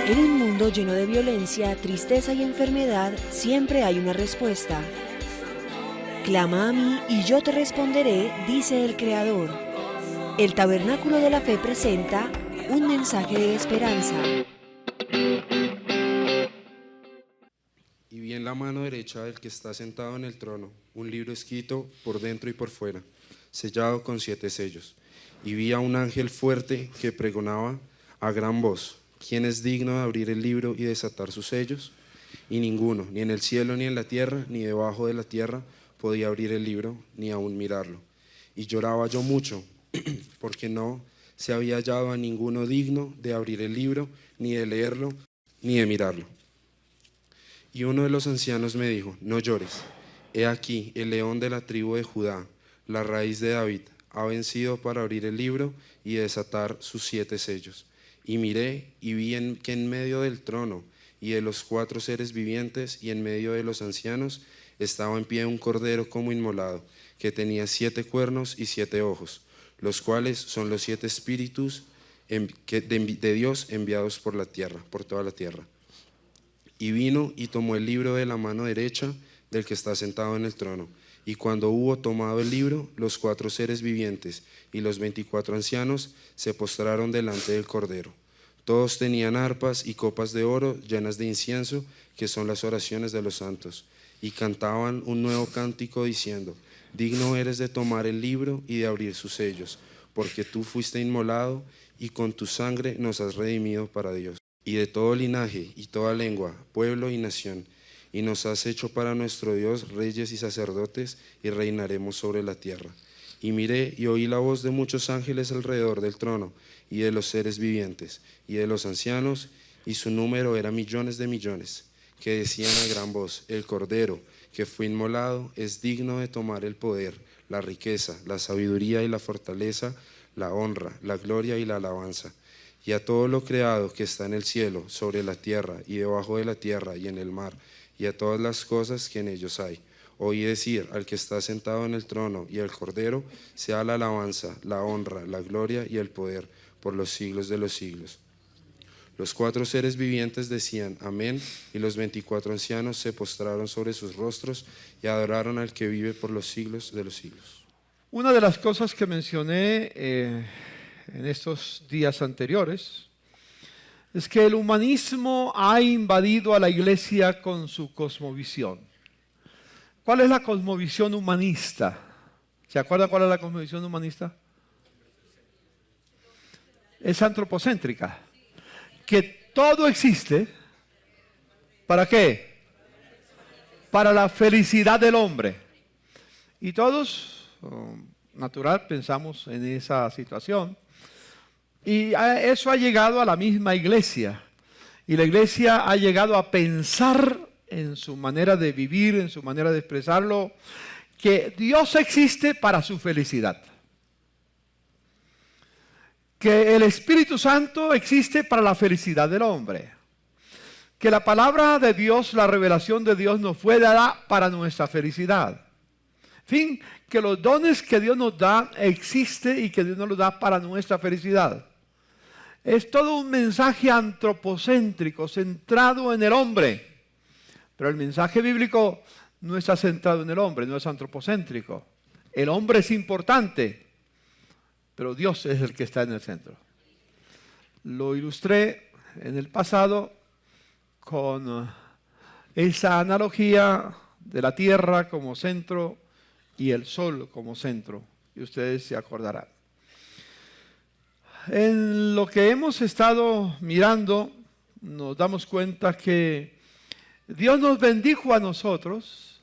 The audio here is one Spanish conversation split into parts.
En un mundo lleno de violencia, tristeza y enfermedad, siempre hay una respuesta. Clama a mí y yo te responderé, dice el Creador. El Tabernáculo de la Fe presenta un mensaje de esperanza. Y vi en la mano derecha del que está sentado en el trono un libro escrito por dentro y por fuera, sellado con 7 sellos. Y vi a un ángel fuerte que pregonaba a gran voz: ¿quién es digno de abrir el libro y desatar sus sellos? Y ninguno, ni en el cielo, ni en la tierra, ni debajo de la tierra, podía abrir el libro, ni aún mirarlo. Y lloraba yo mucho, porque no se había hallado a ninguno digno de abrir el libro, ni de leerlo, ni de mirarlo. Y uno de los ancianos me dijo: no llores, he aquí el león de la tribu de Judá, la raíz de David, ha vencido para abrir el libro y desatar sus 7 sellos. Y miré y vi que en medio del trono y de los 4 seres vivientes y en medio de los ancianos estaba en pie un cordero como inmolado, que tenía 7 cuernos y 7 ojos, los cuales son los 7 espíritus de Dios enviados por la tierra, por toda la tierra. Y vino y tomó el libro de la mano derecha del que está sentado en el trono. Y cuando hubo tomado el libro, los 4 seres vivientes y los 24 ancianos se postraron delante del Cordero. Todos tenían arpas y copas de oro llenas de incienso, que son las oraciones de los santos. Y cantaban un nuevo cántico diciendo: digno eres de tomar el libro y de abrir sus sellos, porque tú fuiste inmolado y con tu sangre nos has redimido para Dios. Y de todo linaje y toda lengua, pueblo y nación, y nos has hecho para nuestro Dios reyes y sacerdotes, y reinaremos sobre la tierra. Y miré y oí la voz de muchos ángeles alrededor del trono, y de los seres vivientes, y de los ancianos, y su número era millones de millones, que decían a gran voz: el Cordero que fue inmolado es digno de tomar el poder, la riqueza, la sabiduría y la fortaleza, la honra, la gloria y la alabanza. Y a todo lo creado que está en el cielo, sobre la tierra y debajo de la tierra y en el mar, y a todas las cosas que en ellos hay. Oí decir al que está sentado en el trono y al Cordero: sea la alabanza, la honra, la gloria y el poder por los siglos de los siglos. Los 4 seres vivientes decían: amén, y los 24 ancianos se postraron sobre sus rostros y adoraron al que vive por los siglos de los siglos. Una de las cosas que mencioné en estos días anteriores es que el humanismo ha invadido a la iglesia con su cosmovisión. ¿Cuál es la cosmovisión humanista? ¿Se acuerda cuál es la cosmovisión humanista? Es antropocéntrica. Que todo existe, ¿para qué? Para la felicidad del hombre. Y todos, natural, pensamos en esa situación. Y eso ha llegado a la misma iglesia. Y la iglesia ha llegado a pensar en su manera de vivir, en su manera de expresarlo, que Dios existe para su felicidad. Que el Espíritu Santo existe para la felicidad del hombre. Que la palabra de Dios, la revelación de Dios nos fue dada para nuestra felicidad. En fin, que los dones que Dios nos da existen y que Dios nos los da para nuestra felicidad. Es todo un mensaje antropocéntrico, centrado en el hombre. Pero el mensaje bíblico no está centrado en el hombre, no es antropocéntrico. El hombre es importante, pero Dios es el que está en el centro. Lo ilustré en el pasado con esa analogía de la tierra como centro y el sol como centro. Y ustedes se acordarán. En lo que hemos estado mirando, nos damos cuenta que Dios nos bendijo a nosotros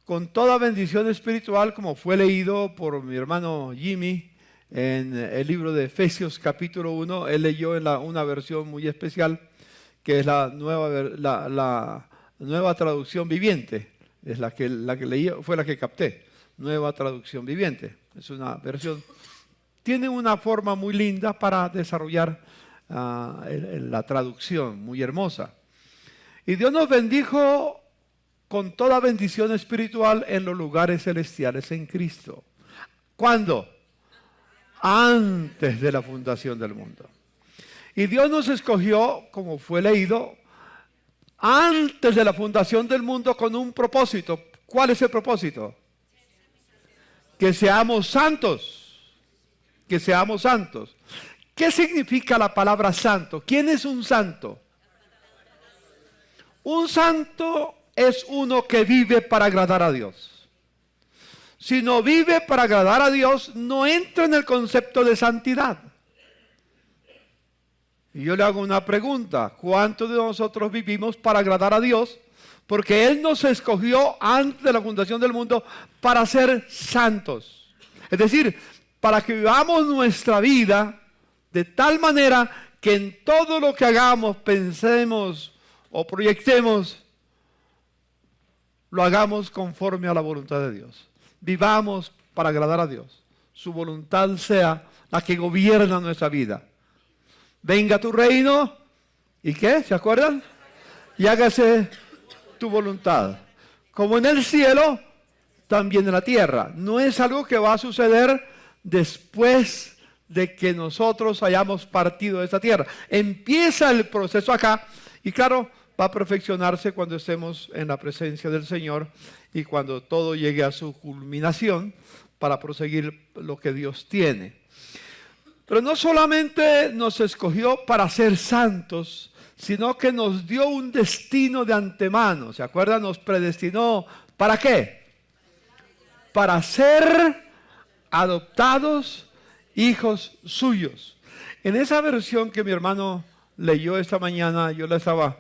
con toda bendición espiritual, como fue leído por mi hermano Jimmy en el libro de Efesios capítulo 1. Él leyó en una versión muy especial, que es la nueva traducción viviente. Es la que leí, fue la que capté. Nueva traducción viviente. Es una versión. Tiene una forma muy linda para desarrollar la traducción, muy hermosa. Y Dios nos bendijo con toda bendición espiritual en los lugares celestiales en Cristo. ¿Cuándo? Antes de la fundación del mundo. Y Dios nos escogió, como fue leído, antes de la fundación del mundo con un propósito. ¿Cuál es el propósito? Que seamos santos. Que seamos santos. ¿Qué significa la palabra santo? ¿Quién es un santo? Un santo es uno que vive para agradar a Dios. Si no vive para agradar a Dios, no entra en el concepto de santidad. Y yo le hago una pregunta: ¿cuántos de nosotros vivimos para agradar a Dios? Porque Él nos escogió antes de la fundación del mundo para ser santos. Es decir, para que vivamos nuestra vida de tal manera que en todo lo que hagamos, pensemos o proyectemos, lo hagamos conforme a la voluntad de Dios. Vivamos para agradar a Dios. Su voluntad sea la que gobierna nuestra vida. Venga tu reino, ¿y qué? ¿Se acuerdan? Y hágase tu voluntad, como en el cielo, también en la tierra. No es algo que va a suceder después de que nosotros hayamos partido de esta tierra. Empieza el proceso acá y claro, va a perfeccionarse cuando estemos en la presencia del Señor y cuando todo llegue a su culminación para proseguir lo que Dios tiene. Pero no solamente nos escogió para ser santos, sino que nos dio un destino de antemano. ¿Se acuerdan? Nos predestinó. ¿Para qué? Para ser adoptados hijos suyos. En esa versión que mi hermano leyó esta mañana, yo la estaba,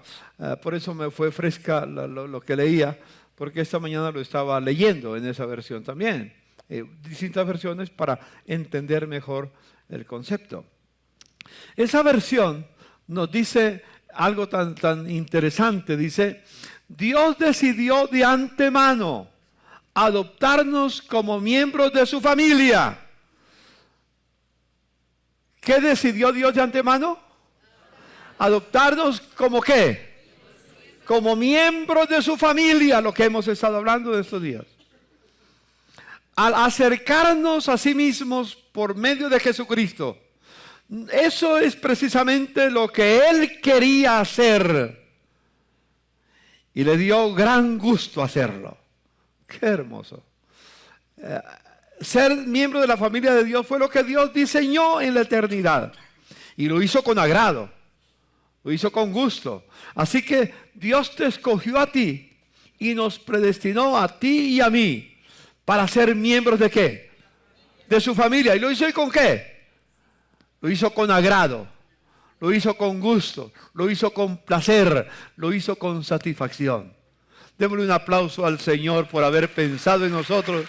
por eso me fue fresca lo que leía, porque esta mañana lo estaba leyendo en esa versión también. Distintas versiones para entender mejor el concepto. Esa versión nos dice algo tan interesante. Dice: Dios decidió de antemano adoptarnos como miembros de su familia. ¿Qué decidió Dios de antemano? Adoptarnos como ¿qué? Como miembros de su familia, lo que hemos estado hablando de estos días. Al acercarnos a sí mismos por medio de Jesucristo. Eso es precisamente lo que Él quería hacer. Y le dio gran gusto hacerlo. Qué hermoso. Ser miembro de la familia de Dios fue lo que Dios diseñó en la eternidad. Y lo hizo con agrado. Lo hizo con gusto. Así que Dios te escogió a ti y nos predestinó a ti y a mí para ser miembros de ¿qué? De su familia. ¿Y lo hizo con qué? Lo hizo con agrado, lo hizo con gusto, lo hizo con placer, lo hizo con satisfacción. Démosle un aplauso al Señor por haber pensado en nosotros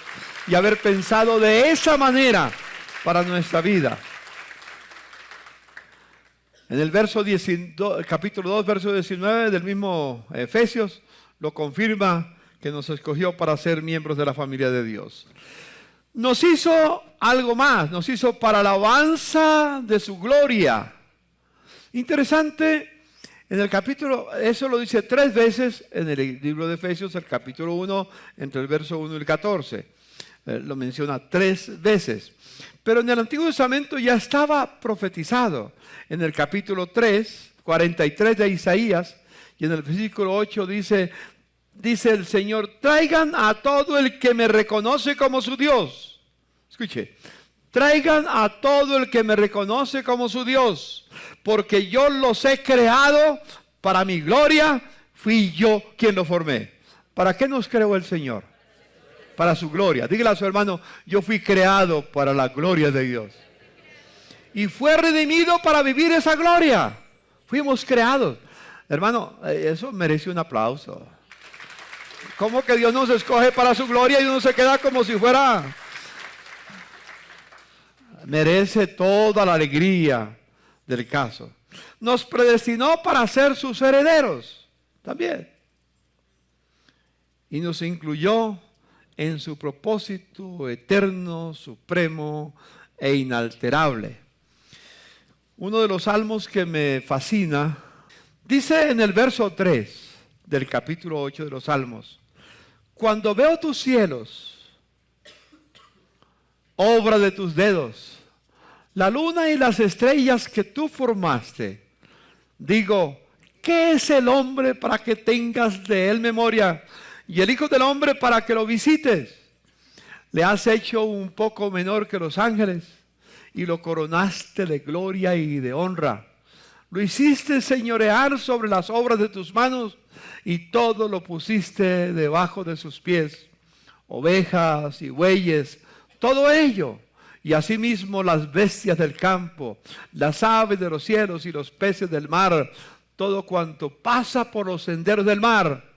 y haber pensado de esa manera para nuestra vida. En el capítulo 2, verso 19 del mismo Efesios, lo confirma que nos escogió para ser miembros de la familia de Dios. Nos hizo algo más, nos hizo para la alabanza de su gloria. Interesante, en el capítulo, eso lo dice 3 veces en el libro de Efesios, el capítulo 1, entre el verso 1 y el 14. Lo menciona 3 veces. Pero en el Antiguo Testamento ya estaba profetizado. En el capítulo 3, 43 de Isaías, y en el versículo 8 dice el Señor: traigan a todo el que me reconoce como su Dios. Escuche, traigan a todo el que me reconoce como su Dios, porque yo los he creado para mi gloria, fui yo quien lo formé. ¿Para qué nos creó el Señor? Para su gloria. Dígale a su hermano: yo fui creado para la gloria de Dios. Y fue redimido para vivir esa gloria. Fuimos creados. Hermano, eso merece un aplauso. ¿Cómo que Dios nos escoge para su gloria y uno se queda como si fuera? Merece toda la alegría del caso. Nos predestinó para ser sus herederos también. Y nos incluyó en su propósito eterno, supremo e inalterable. Uno de los salmos que me fascina, dice en el verso 3 del capítulo 8 de los Salmos: cuando veo tus cielos, obra de tus dedos, la luna y las estrellas que tú formaste. Digo, ¿qué es el hombre para que tengas de él memoria? Y el Hijo del Hombre para que lo visites. Le has hecho un poco menor que los ángeles y lo coronaste de gloria y de honra. Lo hiciste señorear sobre las obras de tus manos y todo lo pusiste debajo de sus pies. Ovejas y bueyes, todo ello. Y asimismo las bestias del campo, las aves de los cielos y los peces del mar, todo cuanto pasa por los senderos del mar.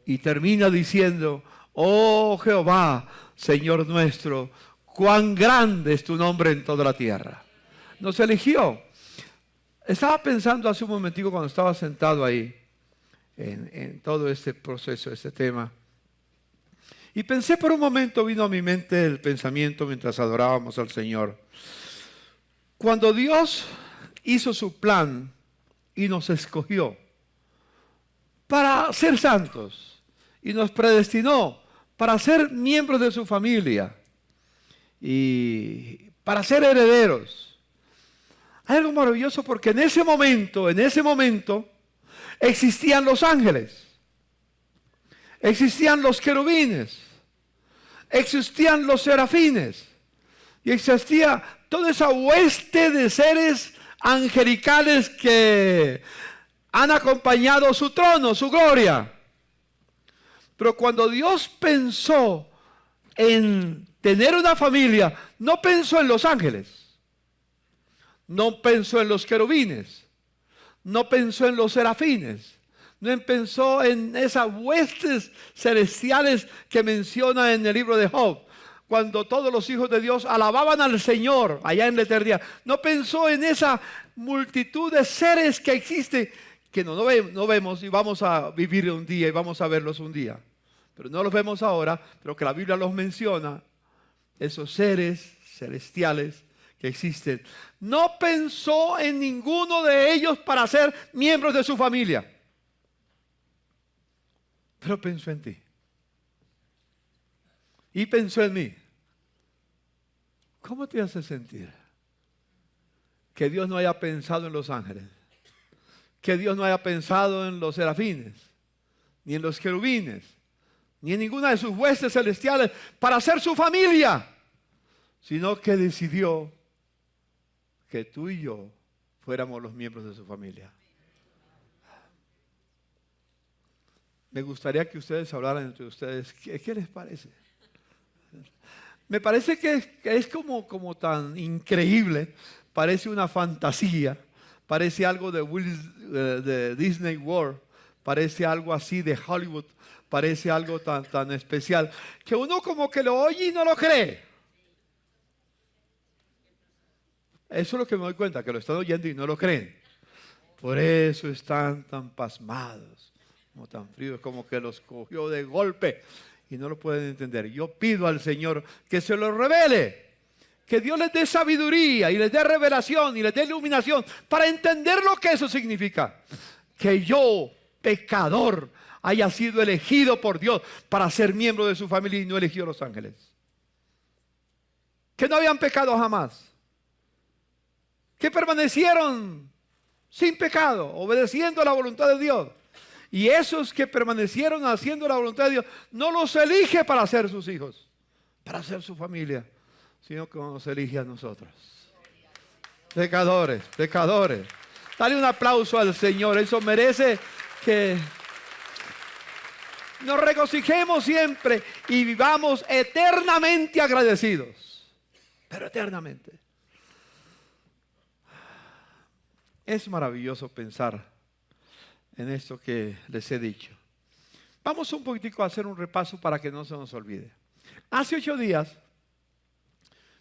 Y termina diciendo, oh Jehová, Señor nuestro, cuán grande es tu nombre en toda la tierra. Nos eligió. Estaba pensando hace un momentico cuando estaba sentado ahí, en todo este proceso, este tema. Y pensé por un momento, vino a mi mente el pensamiento mientras adorábamos al Señor. Cuando Dios hizo su plan y nos escogió para ser santos y nos predestinó para ser miembros de su familia y para ser herederos, hay algo maravilloso porque en ese momento existían los ángeles, existían los querubines, existían los serafines y existía toda esa hueste de seres angelicales que han acompañado su trono, su gloria. Pero cuando Dios pensó en tener una familia, no pensó en los ángeles, no pensó en los querubines, no pensó en los serafines, no pensó en esas huestes celestiales que menciona en el libro de Job, cuando todos los hijos de Dios alababan al Señor allá en la eternidad. No pensó en esa multitud de seres que existen, que no vemos y vamos a vivir un día y vamos a verlos un día. Pero no los vemos ahora, pero que la Biblia los menciona, esos seres celestiales que existen. No pensó en ninguno de ellos para ser miembros de su familia, pero pensó en ti. Y pensó en mí. ¿Cómo te hace sentir que Dios no haya pensado en los ángeles? Que Dios no haya pensado en los serafines, ni en los querubines, ni en ninguna de sus huestes celestiales para ser su familia, sino que decidió que tú y yo fuéramos los miembros de su familia. Me gustaría que ustedes hablaran entre ustedes. ¿Qué les parece? Me parece que es como tan increíble, parece una fantasía, parece algo de Disney World, parece algo así de Hollywood, parece algo tan especial, que uno como que lo oye y no lo cree. Eso es lo que me doy cuenta, que lo están oyendo y no lo creen. Por eso están tan pasmados, como tan fríos, como que los cogió de golpe y no lo pueden entender. Yo pido al Señor que se lo revele, que Dios les dé sabiduría y les dé revelación y les dé iluminación para entender lo que eso significa. Que yo, pecador, haya sido elegido por Dios para ser miembro de su familia y no eligió a los ángeles. Que no habían pecado jamás. Que permanecieron sin pecado, obedeciendo a la voluntad de Dios. Y esos que permanecieron haciendo la voluntad de Dios, no los elige para ser sus hijos, para ser su familia, sino que nos elige a nosotros. Pecadores, pecadores. Dale un aplauso al Señor, eso merece que nos regocijemos siempre y vivamos eternamente agradecidos, pero eternamente. Es maravilloso pensar en esto que les he dicho. Vamos un poquitico a hacer un repaso para que no se nos olvide. Hace 8 días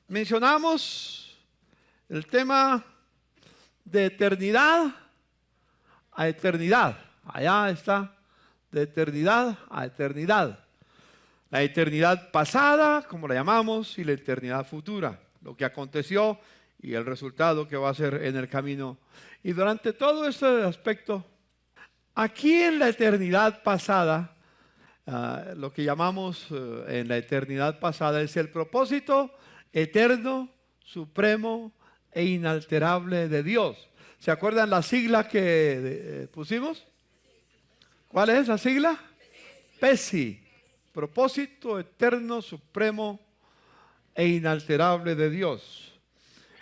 mencionamos el tema de eternidad a eternidad. Allá está, de eternidad a eternidad. La eternidad pasada, como la llamamos, y la eternidad futura. Lo que aconteció y el resultado que va a ser en el camino. Y durante todo este aspecto, aquí en la eternidad pasada, lo que llamamos en la eternidad pasada es el propósito eterno, supremo e inalterable de Dios. ¿Se acuerdan la sigla que pusimos? ¿Cuál es la sigla? PESI. Propósito eterno, supremo e inalterable de Dios.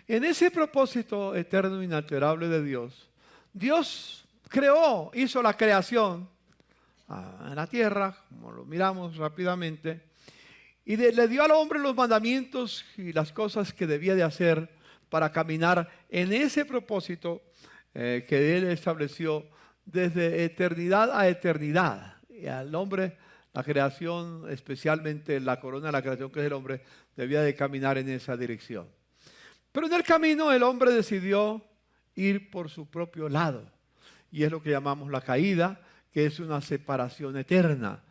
En ese propósito eterno e inalterable de Dios, Dios creó, hizo la creación en la tierra, como lo miramos rápidamente, y le dio al hombre los mandamientos y las cosas que debía de hacer para caminar en ese propósito que Él estableció desde eternidad a eternidad. Y al hombre, la creación, especialmente la corona de la creación que es el hombre, debía de caminar en esa dirección. Pero en el camino el hombre decidió ir por su propio lado. Y es lo que llamamos la caída, que es una separación eterna.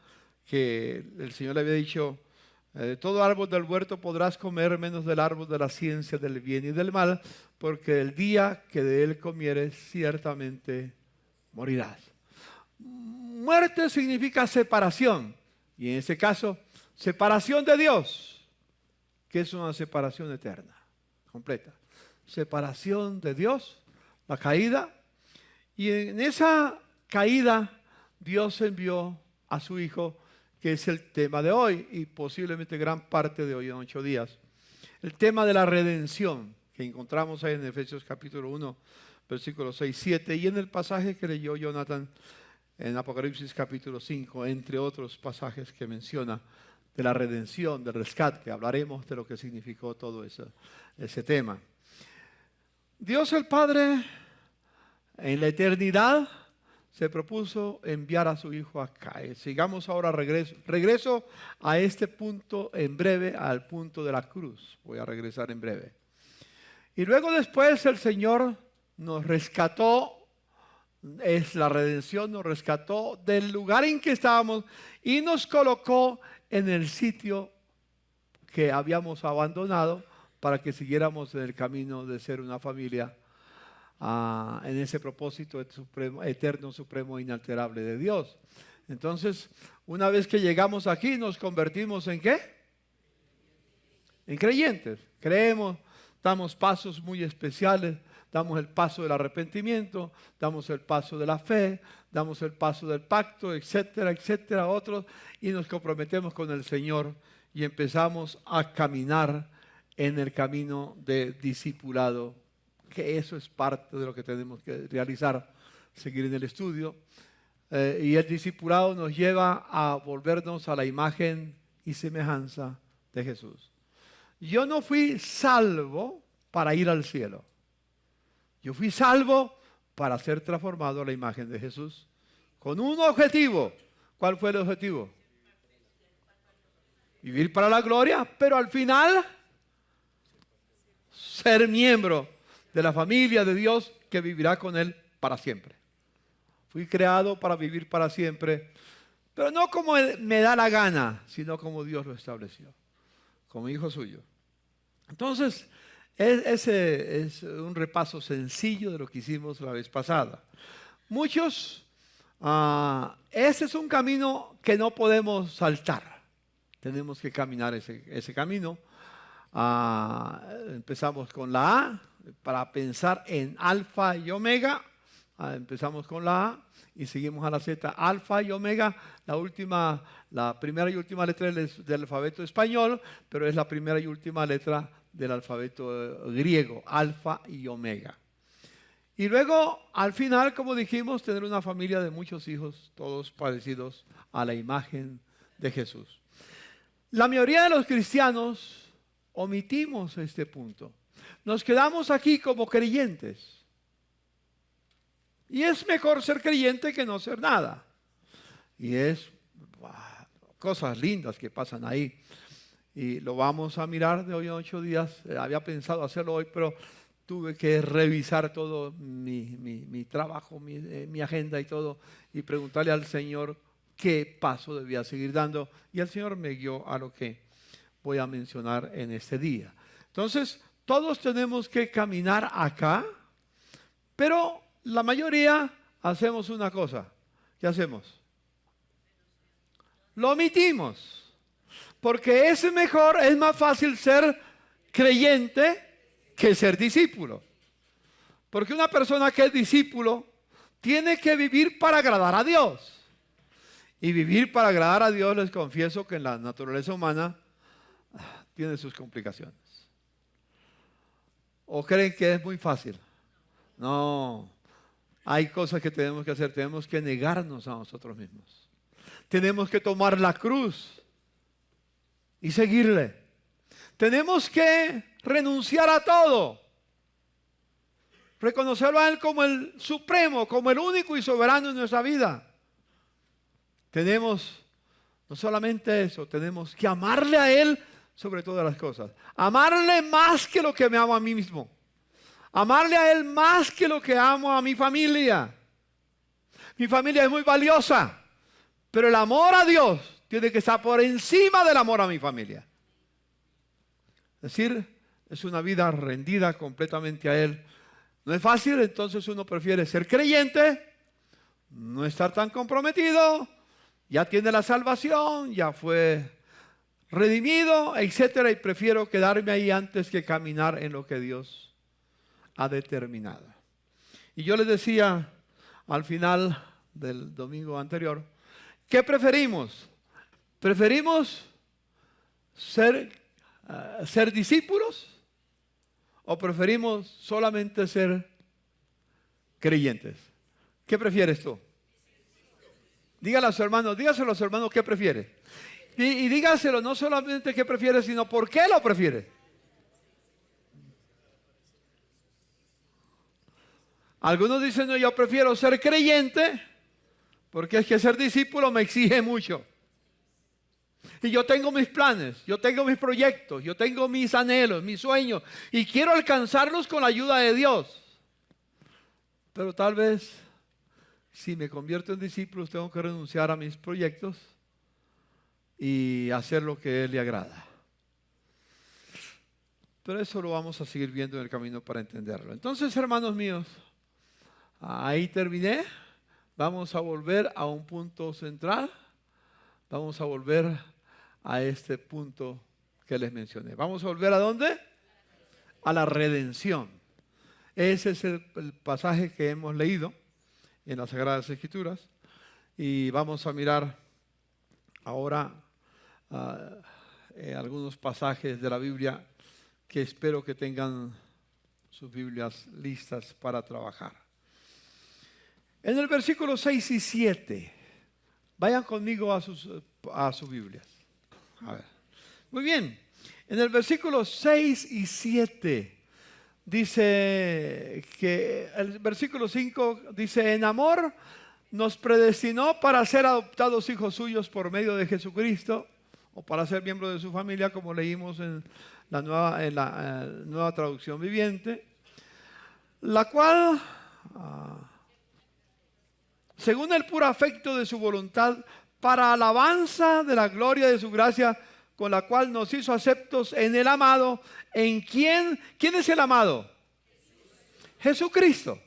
Que el Señor le había dicho, de todo árbol del huerto podrás comer, menos del árbol de la ciencia del bien y del mal, porque el día que de él comieres, ciertamente morirás. Muerte significa separación, y en ese caso, separación de Dios, que es una separación eterna, completa. Separación de Dios, la caída, y en esa caída Dios envió a su Hijo, que es el tema de hoy y posiblemente gran parte de hoy en 8 días. El tema de la redención que encontramos ahí en Efesios capítulo 1, versículos 6, 7 y en el pasaje que leyó Jonathan en Apocalipsis capítulo 5, entre otros pasajes que menciona de la redención, del rescate, que hablaremos de lo que significó todo ese tema. Dios el Padre en la eternidad se propuso enviar a su Hijo acá. Sigamos ahora regreso a este punto en breve, al punto de la cruz. Voy a regresar en breve. Y luego después el Señor nos rescató, es la redención, nos rescató del lugar en que estábamos y nos colocó en el sitio que habíamos abandonado para que siguiéramos en el camino de ser una familia en ese propósito eterno, supremo, inalterable de Dios. Entonces, una vez que llegamos aquí, nos convertimos ¿en qué? En creyentes. Creemos, damos pasos muy especiales, damos el paso del arrepentimiento, damos el paso de la fe, damos el paso del pacto, etcétera, etcétera, otros, y nos comprometemos con el Señor y empezamos a caminar en el camino de discipulado, que eso es parte de lo que tenemos que realizar, seguir en el estudio. Y el discipulado nos lleva a volvernos a la imagen y semejanza de Jesús. Yo no fui salvo para ir al cielo. Yo fui salvo para ser transformado a la imagen de Jesús con un objetivo. ¿Cuál fue el objetivo? Vivir para la gloria, pero al final ser miembro de la familia de Dios que vivirá con Él para siempre. Fui creado para vivir para siempre, pero no como me da la gana, sino como Dios lo estableció, como hijo suyo. Entonces, ese es un repaso sencillo de lo que hicimos la vez pasada. Muchos, ese es un camino que no podemos saltar. Tenemos que caminar ese camino. Empezamos con la A, para pensar en alfa y omega. Empezamos con la A y seguimos a la Z. Alfa y omega, la primera y última letra del alfabeto español, pero es la primera y última letra del alfabeto griego, alfa y omega. Y luego, al final, como dijimos, tener una familia de muchos hijos, todos parecidos a la imagen de Jesús. La mayoría de los cristianos omitimos este punto. Nos quedamos aquí como creyentes. Y es mejor ser creyente que no ser nada. Y es cosas lindas que pasan ahí. Y lo vamos a mirar de hoy a 8 días. Había pensado hacerlo hoy, pero tuve que revisar todo mi trabajo, mi agenda y todo, y preguntarle al Señor qué paso debía seguir dando. Y el Señor me guió a lo que voy a mencionar en este día. Entonces, todos tenemos que caminar acá, pero la mayoría hacemos una cosa. ¿Qué hacemos? Lo omitimos. Porque es mejor, es más fácil ser creyente que ser discípulo. Porque una persona que es discípulo tiene que vivir para agradar a Dios. Y vivir para agradar a Dios, les confieso que en la naturaleza humana tiene sus complicaciones. ¿O creen que es muy fácil? No, hay cosas que tenemos que hacer. Tenemos que negarnos a nosotros mismos. Tenemos que tomar la cruz y seguirle. Tenemos que renunciar a todo. Reconocerlo a Él como el supremo, como el único y soberano en nuestra vida. Tenemos, no solamente eso, tenemos que amarle a Él sobre todas las cosas. Amarle más que lo que me amo a mí mismo. Amarle a Él más que lo que amo a mi familia. Mi familia es muy valiosa, pero el amor a Dios tiene que estar por encima del amor a mi familia. Es decir, es una vida rendida completamente a Él. No es fácil, entonces uno prefiere ser creyente, no estar tan comprometido, ya tiene la salvación, ya fue redimido, etcétera, y prefiero quedarme ahí antes que caminar en lo que Dios ha determinado. Y yo les decía al final del domingo anterior, ¿qué preferimos? ¿Preferimos ser discípulos o preferimos solamente ser creyentes? ¿Qué prefieres tú? Dígaselo a su hermano, ¿qué prefiere? Y dígaselo no solamente qué prefiere, sino por qué lo prefiere. Algunos dicen, no, yo prefiero ser creyente porque es que ser discípulo me exige mucho. Y yo tengo mis planes, yo tengo mis proyectos, yo tengo mis anhelos, mis sueños y quiero alcanzarlos con la ayuda de Dios. Pero tal vez si me convierto en discípulo tengo que renunciar a mis proyectos y hacer lo que a Él le agrada. Pero eso lo vamos a seguir viendo en el camino para entenderlo. Entonces, hermanos míos, ahí terminé. Vamos a volver a un punto central. Vamos a volver a este punto que les mencioné. ¿Vamos a volver a dónde? A la redención. Ese es el pasaje que hemos leído en las Sagradas Escrituras. Y vamos a mirar ahora algunos pasajes de la Biblia que espero que tengan sus Biblias listas para trabajar. En el versículo 6 y 7, vayan conmigo a sus Biblias. A ver. Muy bien, en el versículo 6 y 7 dice que el versículo 5 dice, en amor nos predestinó para ser adoptados hijos suyos por medio de Jesucristo, o para ser miembros de su familia, como leímos en la nueva traducción viviente, la cual, según el puro afecto de su voluntad, para alabanza de la gloria de su gracia, con la cual nos hizo aceptos en el amado, en ¿quién es el amado? Jesucristo.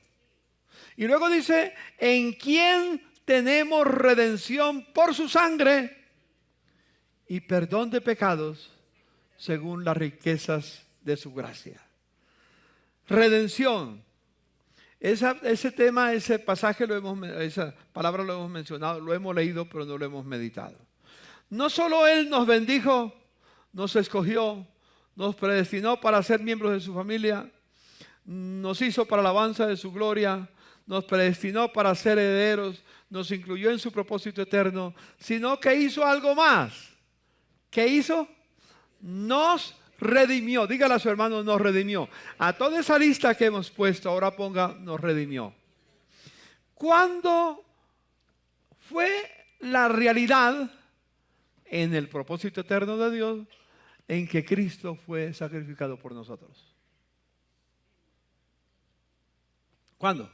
Y luego dice, en quien tenemos redención por su sangre y perdón de pecados según las riquezas de su gracia. Redención. Ese tema, ese pasaje, esa palabra lo hemos mencionado, lo hemos leído, pero no lo hemos meditado. No solo Él nos bendijo, nos escogió, nos predestinó para ser miembros de su familia, nos hizo para la alabanza de su gloria, nos predestinó para ser herederos, nos incluyó en su propósito eterno, sino que hizo algo más. ¿Qué hizo? Nos redimió. Dígale a su hermano, nos redimió. A toda esa lista que hemos puesto, ahora ponga, nos redimió. ¿Cuándo fue la realidad en el propósito eterno de Dios en que Cristo fue sacrificado por nosotros? ¿Cuándo?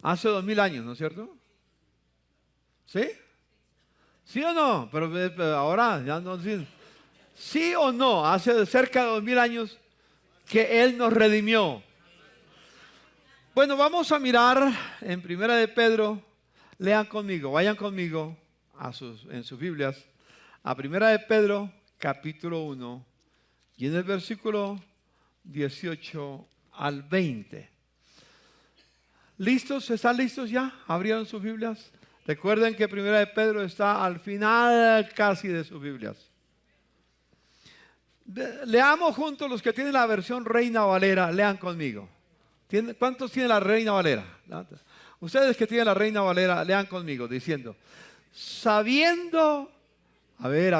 Hace 2000 años, ¿no es cierto? ¿Sí? ¿Sí o no? Pero ahora ya no dicen. ¿Sí o no? Hace cerca de 2000 años que Él nos redimió. Bueno, vamos a mirar en Primera de Pedro. Lean conmigo, vayan conmigo en sus Biblias a Primera de Pedro, capítulo 1. Y en el versículo 18 al 20. ¿Listos? ¿Están listos ya? ¿Abrieron sus Biblias? Recuerden que Primera de Pedro está al final casi de sus Biblias. Leamos juntos los que tienen la versión Reina Valera. Lean conmigo. ¿Cuántos tienen la Reina Valera? Ustedes que tienen la Reina Valera, lean conmigo diciendo, sabiendo, a ver,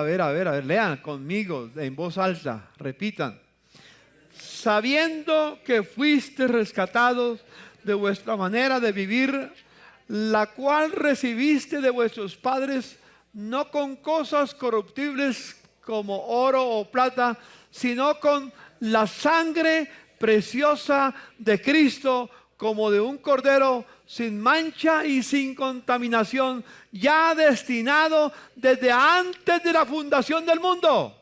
lean conmigo en voz alta, repitan. Sabiendo que fuiste rescatados de vuestra manera de vivir, la cual recibiste de vuestros padres, no con cosas corruptibles como oro o plata, sino con la sangre preciosa de Cristo, como de un cordero sin mancha y sin contaminación, ya destinado desde antes de la fundación del mundo,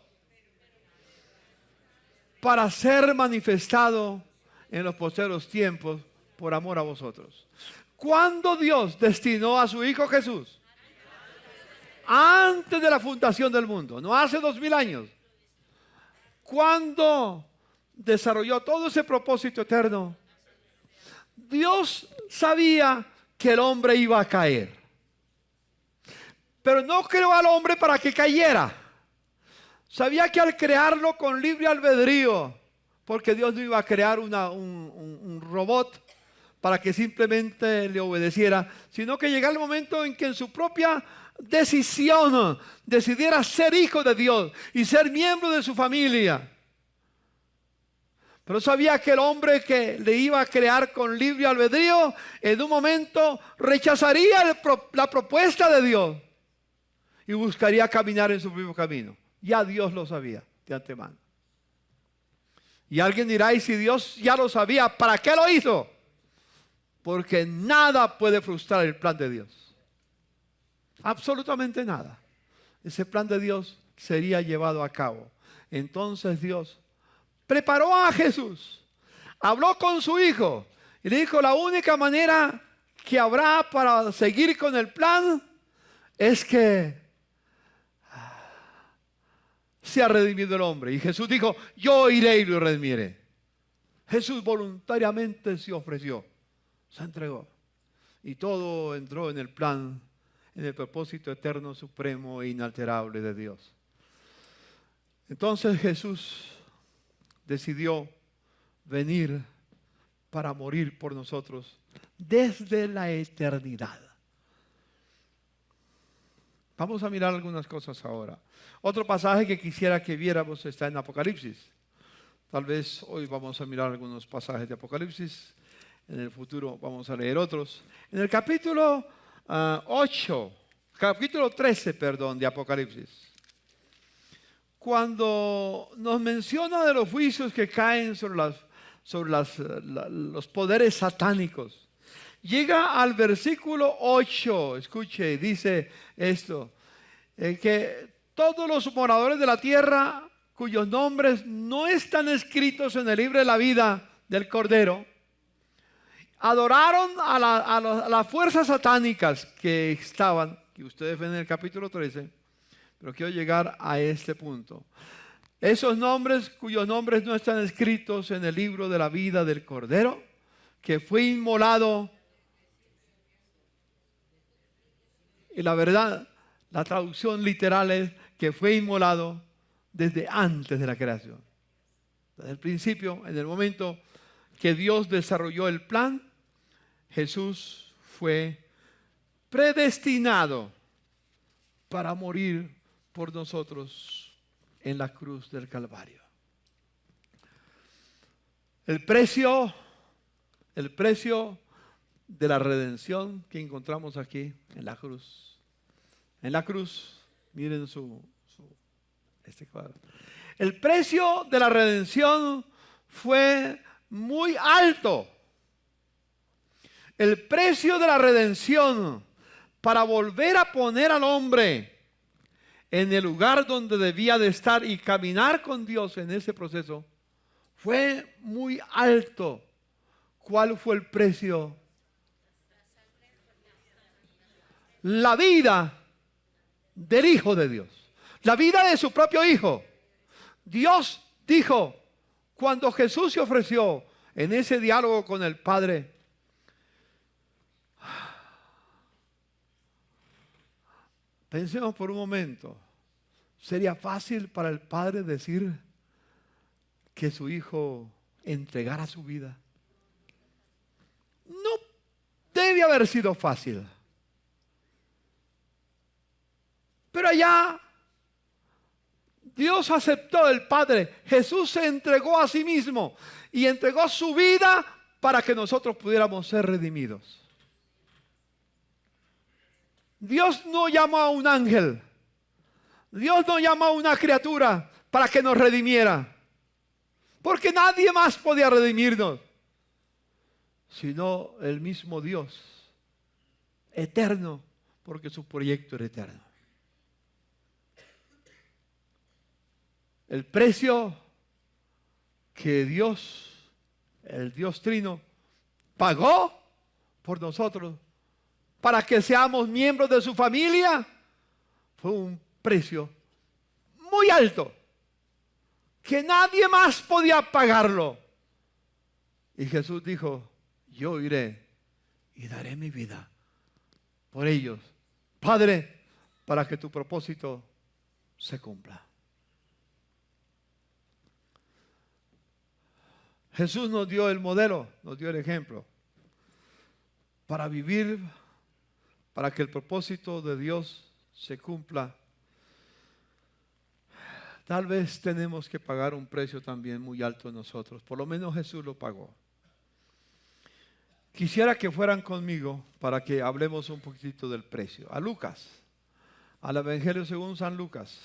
para ser manifestado en los postreros tiempos por amor a vosotros. ¿Cuándo Dios destinó a su Hijo Jesús? Antes de la fundación del mundo, no hace 2000 años. ¿Cuándo desarrolló todo ese propósito eterno? Dios sabía que el hombre iba a caer, pero no creó al hombre para que cayera. Sabía que al crearlo con libre albedrío, porque Dios no iba a crear un robot para que simplemente le obedeciera, sino que llegara el momento en que en su propia decisión decidiera ser hijo de Dios y ser miembro de su familia. Pero sabía que el hombre que le iba a crear con libre albedrío, en un momento rechazaría la propuesta de Dios y buscaría caminar en su propio camino. Ya Dios lo sabía de antemano. Y alguien dirá, y si Dios ya lo sabía, ¿para qué lo hizo? Porque nada puede frustrar el plan de Dios. Absolutamente nada. Ese plan de Dios sería llevado a cabo. Entonces Dios preparó a Jesús, habló con su Hijo y le dijo, la única manera que habrá para seguir con el plan es que sea redimido el hombre. Y Jesús dijo, yo iré y lo redimiré. Jesús voluntariamente se ofreció, se entregó. Y todo entró en el plan, en el propósito eterno, supremo e inalterable de Dios. Entonces Jesús decidió venir para morir por nosotros desde la eternidad. Vamos a mirar algunas cosas ahora. Otro pasaje que quisiera que viéramos está en Apocalipsis. Tal vez hoy vamos a mirar algunos pasajes de Apocalipsis. En el futuro vamos a leer otros. En el capítulo 13, de Apocalipsis. Cuando nos menciona de los juicios que caen sobre los poderes satánicos, llega al versículo 8, escuche, dice esto, que todos los moradores de la tierra cuyos nombres no están escritos en el libro de la vida del Cordero, adoraron a las fuerzas satánicas que estaban, que ustedes ven en el capítulo 13, pero quiero llegar a este punto. Esos nombres cuyos nombres no están escritos en el libro de la vida del Cordero, que fue inmolado. Y la verdad, la traducción literal es que fue inmolado desde antes de la creación. Desde el principio, en el momento que Dios desarrolló el plan, Jesús fue predestinado para morir por nosotros en la cruz del Calvario. El precio de la redención que encontramos aquí en la cruz. En la cruz, miren este cuadro. El precio de la redención fue muy alto. El precio de la redención para volver a poner al hombre en el lugar donde debía de estar y caminar con Dios en ese proceso fue muy alto. ¿Cuál fue el precio? La vida del Hijo de Dios. La vida de su propio Hijo. Dios dijo, Cuando Jesús se ofreció en ese diálogo con el Padre, pensemos por un momento, ¿sería fácil para el Padre decir que su Hijo entregara su vida? No debe haber sido fácil. Pero allá Dios aceptó el Padre. Jesús se entregó a sí mismo y entregó su vida para que nosotros pudiéramos ser redimidos. Dios no llamó a un ángel. Dios no llamó a una criatura para que nos redimiera. Porque nadie más podía redimirnos, sino el mismo Dios, eterno, porque su proyecto era eterno. El precio que Dios, el Dios Trino, pagó por nosotros para que seamos miembros de su familia fue un precio muy alto que nadie más podía pagarlo. Y Jesús dijo: yo iré y daré mi vida por ellos, Padre, para que tu propósito se cumpla. Jesús nos dio el modelo, nos dio el ejemplo para vivir, para que el propósito de Dios se cumpla. Tal vez tenemos que pagar un precio también muy alto nosotros. Por lo menos Jesús lo pagó. Quisiera que fueran conmigo para que hablemos un poquitito del precio. A Lucas, al Evangelio según San Lucas.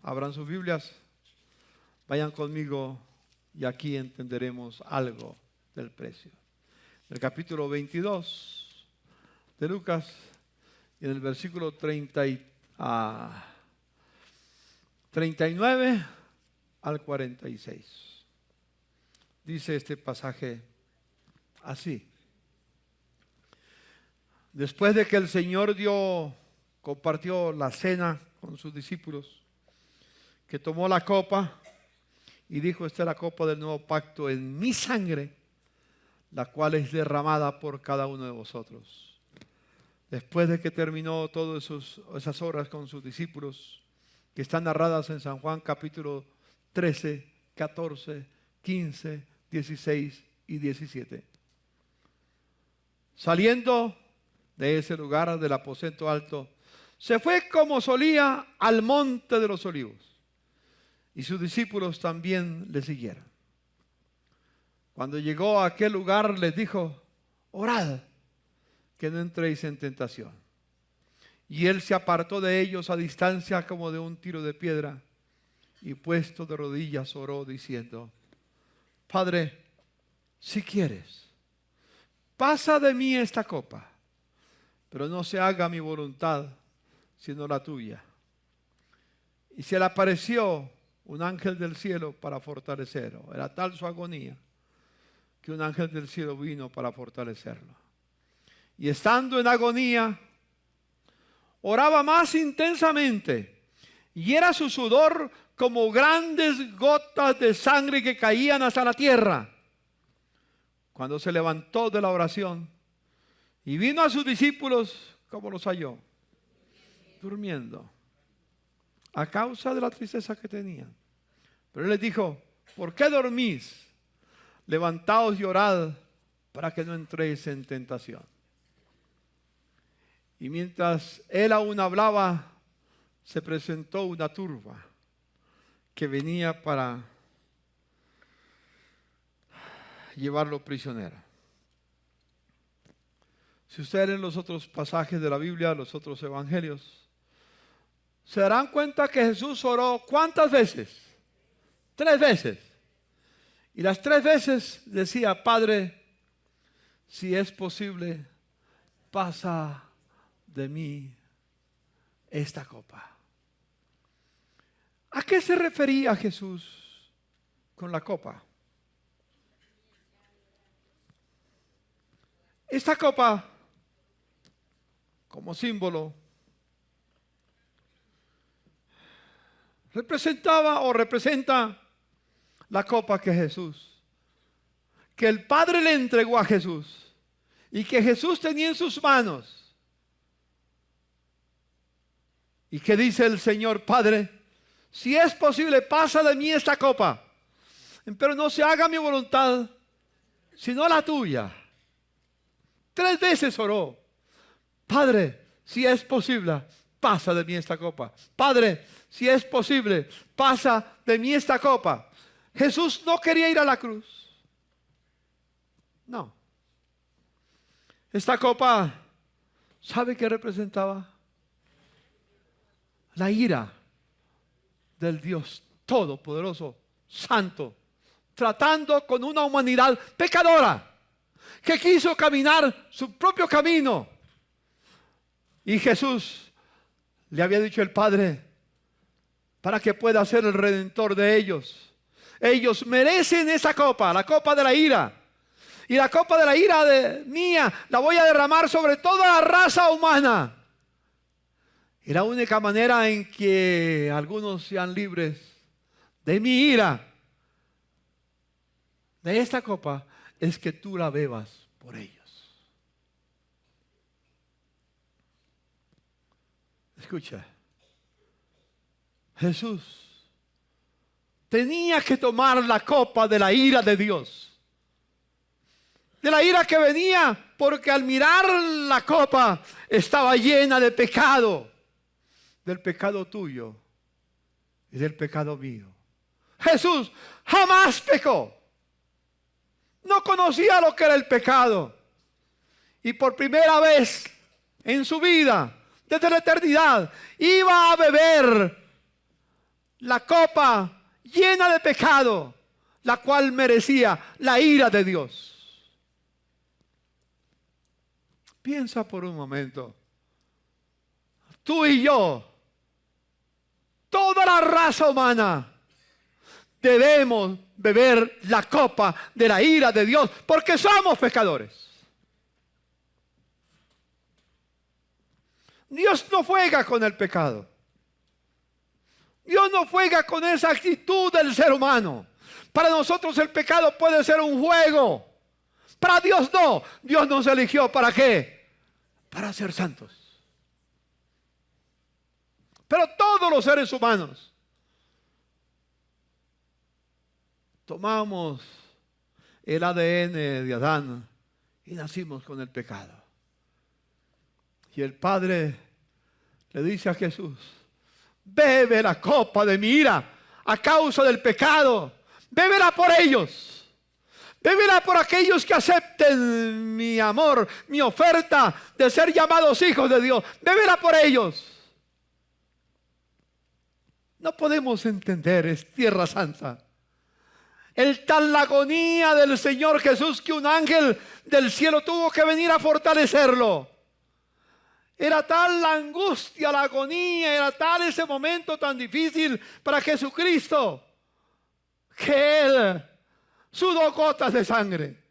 Abran sus Biblias, vayan conmigo y aquí entenderemos algo del precio. El capítulo 22 de Lucas, y en el versículo 39 al 46. Dice este pasaje así: después de que el Señor compartió la cena con sus discípulos, que tomó la copa y dijo: esta es la copa del nuevo pacto en mi sangre, la cual es derramada por cada uno de vosotros. Después de que terminó todas esas horas con sus discípulos, que están narradas en San Juan capítulo 13, 14, 15, 16 y 17. Saliendo de ese lugar, del aposento alto, se fue como solía al monte de los olivos, y sus discípulos también le siguieron. Cuando llegó a aquel lugar les dijo: orad, que no entréis en tentación. Y él se apartó de ellos a distancia como de un tiro de piedra, y puesto de rodillas oró diciendo: Padre, si quieres, pasa de mí esta copa, pero no se haga mi voluntad, sino la tuya. Y se le apareció un ángel del cielo para fortalecerlo. Era tal su agonía que un ángel del cielo vino para fortalecerlo. Y estando en agonía, oraba más intensamente, y era su sudor como grandes gotas de sangre que caían hasta la tierra. Cuando se levantó de la oración y vino a sus discípulos, ¿cómo los halló? Durmiendo, a causa de la tristeza que tenían. Pero él les dijo: ¿por qué dormís? Levantaos y orad para que no entréis en tentación. Y mientras él aún hablaba, se presentó una turba que venía para llevarlo prisionero. Si ustedes leen los otros pasajes de la Biblia, los otros evangelios, se darán cuenta que Jesús oró ¿cuántas veces? 3 veces. Y las 3 veces decía: Padre, si es posible, pasa de mí esta copa. ¿A qué se refería Jesús con la copa? Esta copa, como símbolo, representaba o representa la copa que el Padre le entregó a Jesús y que Jesús tenía en sus manos. ¿Y qué dice el Señor? Padre, si es posible, pasa de mí esta copa, pero no se haga mi voluntad, sino la tuya. 3 veces oró. Padre, si es posible, pasa de mí esta copa. Padre, si es posible, pasa de mí esta copa. Jesús no quería ir a la cruz. No. Esta copa, ¿sabe qué representaba? La ira del Dios Todopoderoso, Santo, tratando con una humanidad pecadora que quiso caminar su propio camino. Y Jesús le había dicho el Padre, para que pueda ser el redentor de ellos. Ellos merecen esa copa, la copa de la ira. Y la copa de la ira mía la voy a derramar sobre toda la raza humana. Y la única manera en que algunos sean libres de mi ira, de esta copa, es que tú la bebas por ellos. Escucha, Jesús tenía que tomar la copa de la ira de Dios. De la ira que venía porque al mirar la copa estaba llena de pecado. Del pecado tuyo y del pecado mío. Jesús jamás pecó. No conocía lo que era el pecado. Y por primera vez en su vida, desde la eternidad, iba a beber la copa llena de pecado, la cual merecía la ira de Dios. Piensa por un momento. Tú y yo, toda la raza humana, debemos beber la copa de la ira de Dios porque somos pecadores. Dios no juega con el pecado. Dios no juega con esa actitud del ser humano. Para nosotros el pecado puede ser un juego. Para Dios no. Dios nos eligió ¿para qué? Para ser santos. Pero todos los seres humanos tomamos el ADN de Adán y nacimos con el pecado. Y el Padre le dice a Jesús, bebe la copa de mi ira a causa del pecado. Bébela por ellos. Bébela por aquellos que acepten mi amor, mi oferta de ser llamados hijos de Dios. Bébela por ellos. No podemos entender, es tierra santa, el tal la agonía del Señor Jesús que un ángel del cielo tuvo que venir a fortalecerlo. Era tal la angustia, la agonía, era tal ese momento tan difícil para Jesucristo que Él sudó gotas de sangre.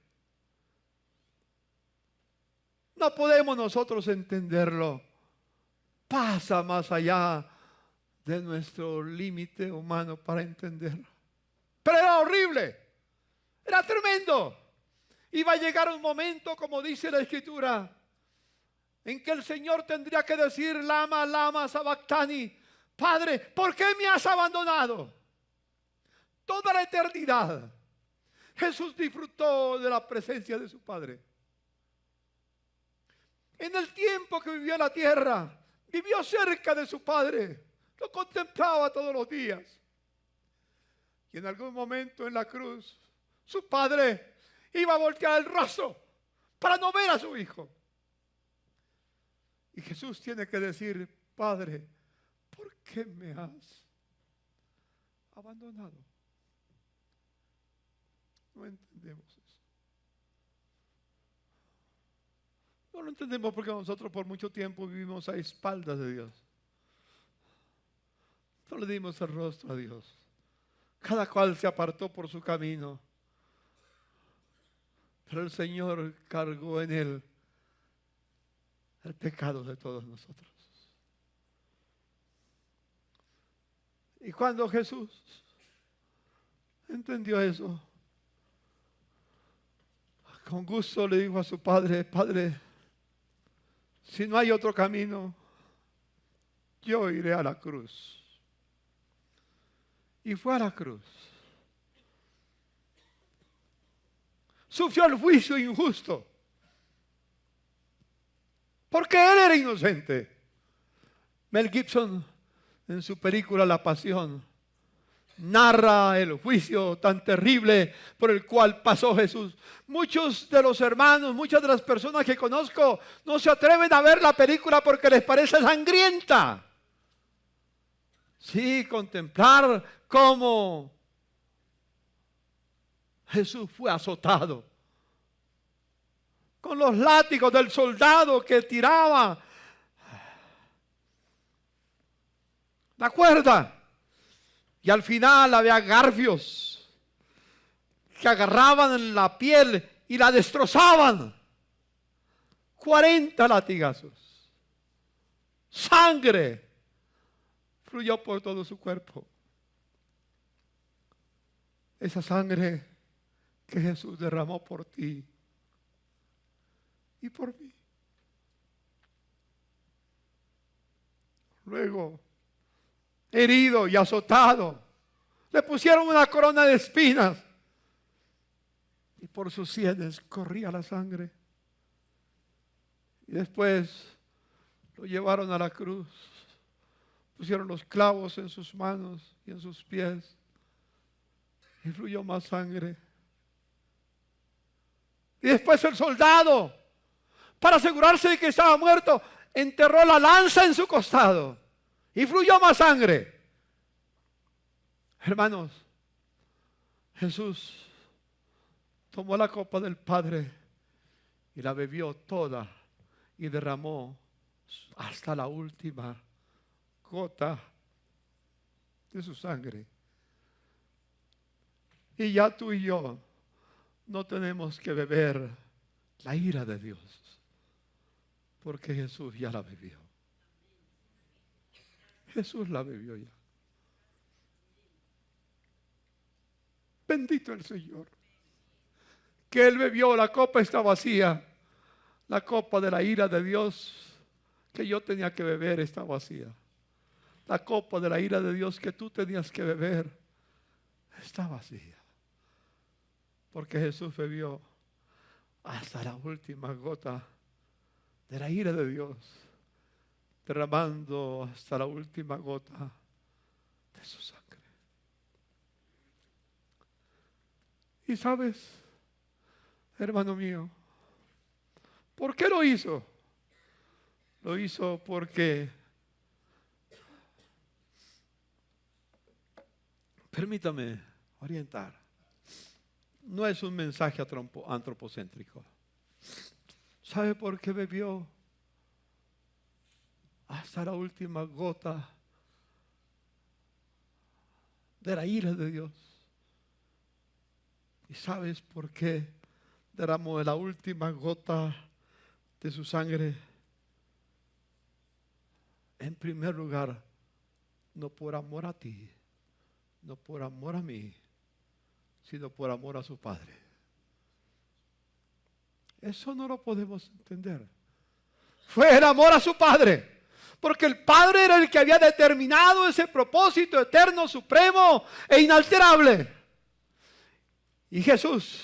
No podemos nosotros entenderlo. Pasa más allá de nuestro límite humano para entenderlo. Pero era horrible, era tremendo. Iba a llegar un momento, como dice la Escritura, en que el Señor tendría que decir, lama, lama, sabactani, Padre, ¿por qué me has abandonado? Toda la eternidad Jesús disfrutó de la presencia de su Padre. En el tiempo que vivió en la tierra, vivió cerca de su Padre, lo contemplaba todos los días. Y en algún momento en la cruz, su Padre iba a voltear el rostro para no ver a su Hijo. Y Jesús tiene que decir, Padre, ¿por qué me has abandonado? No entendemos eso. No lo entendemos porque nosotros por mucho tiempo vivimos a espaldas de Dios. No le dimos el rostro a Dios. Cada cual se apartó por su camino. Pero el Señor cargó en Él el pecado de todos nosotros. Y cuando Jesús entendió eso. Con gusto le dijo a su padre: Padre, si no hay otro camino, yo iré a la cruz. Y fue a la cruz. Sufrió el juicio injusto, porque él era inocente. Mel Gibson, en su película La Pasión, narra el juicio tan terrible por el cual pasó Jesús. Muchos de los hermanos, muchas de las personas que conozco no se atreven a ver la película porque les parece sangrienta. Sí, contemplar cómo Jesús fue azotado con los látigos del soldado que tiraba la cuerda. Y al final había garfios que agarraban en la piel y la destrozaban. 40 latigazos. Sangre fluyó por todo su cuerpo. Esa sangre que Jesús derramó por ti y por mí. Luego, herido y azotado, le pusieron una corona de espinas y por sus sienes corría la sangre. Y después lo llevaron a la cruz, pusieron los clavos en sus manos y en sus pies y fluyó más sangre. Y después el soldado, para asegurarse de que estaba muerto, enterró la lanza en su costado y fluyó más sangre. Hermanos, Jesús tomó la copa del Padre y la bebió toda y derramó hasta la última gota de su sangre. Y ya tú y yo no tenemos que beber la ira de Dios, porque Jesús ya la bebió. Jesús la bebió ya. Bendito el Señor. Que Él bebió, la copa está vacía. La copa de la ira de Dios que yo tenía que beber está vacía. La copa de la ira de Dios que tú tenías que beber está vacía. Porque Jesús bebió hasta la última gota de la ira de Dios, derramando hasta la última gota de su sangre. Y sabes, hermano mío, ¿por qué lo hizo? Lo hizo porque, permítame orientar, no es un mensaje antropocéntrico. ¿Sabe por qué bebió hasta la última gota de la ira de Dios? ¿Y sabes por qué derramó la última gota de su sangre? En primer lugar, no por amor a ti, no por amor a mí, sino por amor a su Padre. Eso no lo podemos entender. Fue el amor a su Padre, porque el Padre era el que había determinado ese propósito eterno, supremo e inalterable. Y Jesús,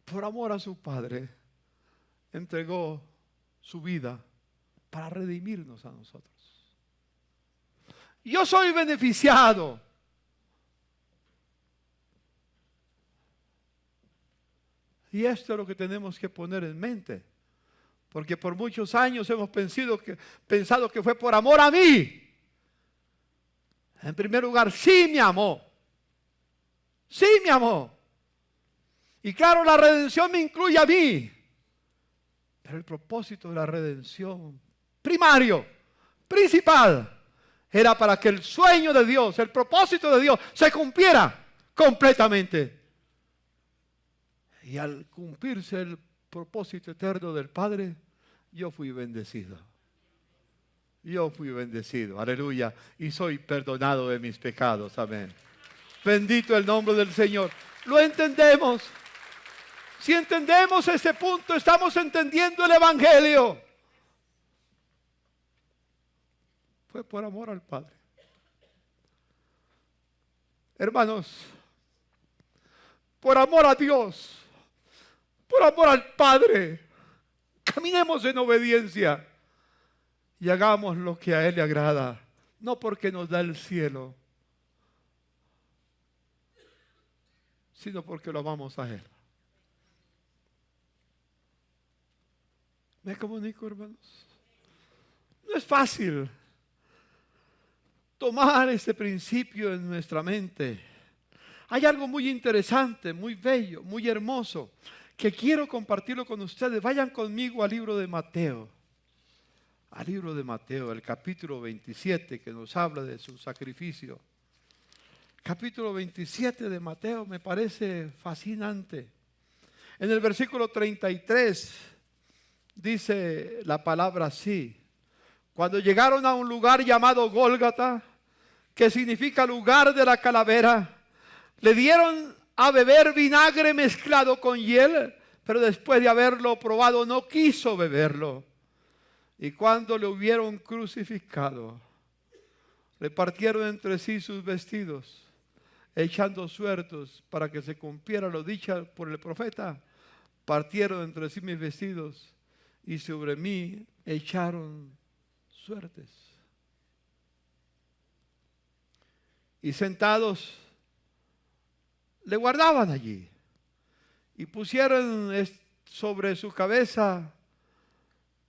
por amor a su Padre, entregó su vida para redimirnos a nosotros. Yo soy beneficiado. Y esto es lo que tenemos que poner en mente. Porque por muchos años hemos pensado que fue por amor a mí. En primer lugar, sí me amó. Sí me amó. Y claro, la redención me incluye a mí. Pero el propósito de la redención primario, principal, era para que el sueño de Dios, el propósito de Dios se cumpliera completamente. Y al cumplirse el propósito eterno del Padre, yo fui bendecido. Yo fui bendecido, aleluya, y soy perdonado de mis pecados, amén. Bendito el nombre del Señor. Lo entendemos. Si entendemos este punto, estamos entendiendo el Evangelio. Fue por amor al Padre. Hermanos, por amor a Dios, por amor al Padre, caminemos en obediencia y hagamos lo que a Él le agrada, no porque nos da el cielo, sino porque lo amamos a Él. ¿Me comunico, hermanos? No es fácil tomar este principio en nuestra mente. Hay algo muy interesante, muy bello, muy hermoso, que quiero compartirlo con ustedes. Vayan conmigo al libro de Mateo. Al libro de Mateo, el capítulo 27, que nos habla de su sacrificio. Capítulo 27 de Mateo me parece fascinante. En el versículo 33 dice la palabra así: cuando llegaron a un lugar llamado Gólgata, que significa lugar de la calavera, le dieron a beber vinagre mezclado con hiel, pero después de haberlo probado no quiso beberlo. Y cuando le hubieron crucificado, repartieron entre sí sus vestidos, echando suertes para que se cumpliera lo dicho por el profeta: partieron entre sí mis vestidos y sobre mí echaron suertes. Y sentados le guardaban allí y pusieron sobre su cabeza